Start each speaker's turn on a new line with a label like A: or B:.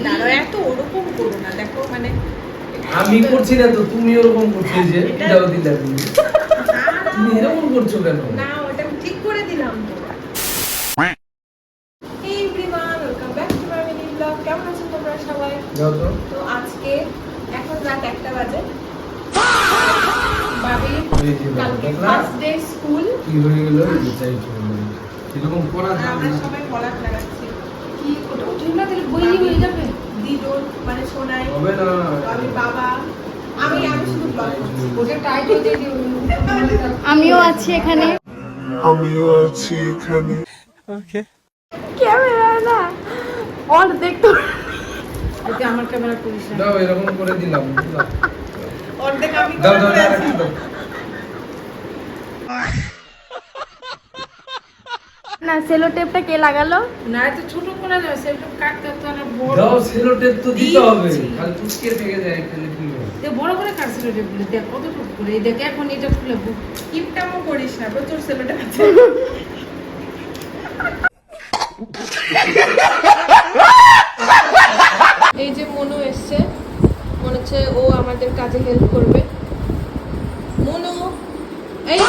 A: দাঁড়াও, এত ওরকম করো না, দেখো মানে
B: আমি করছি না তো, তুমি ওরকম করছো যে এটাও দিলে তুমি এরকম করছো কেন?
A: না, ওটা আমি ঠিক করে দিলাম তো। Hey everyone, welcome back to my mini vlog. কেমন আছো তোমরা সবাই?
B: যাও তো।
A: তো আজকে এখন রাত 1টা বাজে। বাবি কালকে ফার্স্ট ডে স্কুল।
B: কি হয়ে গেল? চাই এরকম করা যায়
A: আমরা
B: না।
A: সবাই পড়াত লাগাচ্ছি।
C: কি ওটা উঠে না দিলে বইয়ে হয়ে যাবে।
A: দিদুন মানে সোনাই,
B: হবে না।
A: আমি বাবা, আমি শুধু ব্লগ করছি।
C: ওটা টাইট হয়ে যায় দিও।
D: আমিও আছি এখানে। ক্যামেরা না অর্ধেক তো
C: ওকে আমার ক্যামেরা করিস না।
B: দাও, এরকম করে দিলাম।
A: অর্ধেক আমি
B: দাও
A: করে
B: দাও
A: আছি।
B: দাও।
D: না সেলো টেপটা কে লাগালো?
C: না এত ছোট করা যাবে সেটা কাটতে তো না বড়।
B: দাও, সেলো টেপ তো দিতে হবে।
A: দিচ্ছি।
B: খালি টুসকে থেকে যায় এখানে কি হবে?
C: দে বড় করে কাটছিল রে বলে দেখ কতটুকু করে এই দেখ এখন এটা খুলে
A: কিপটামও করিস না, প্রচুর সেলোটা আছে। এই যে মনু এসছে, মনে হচ্ছে ও আমাদের কাজে হেল্প করবে। মনু, এই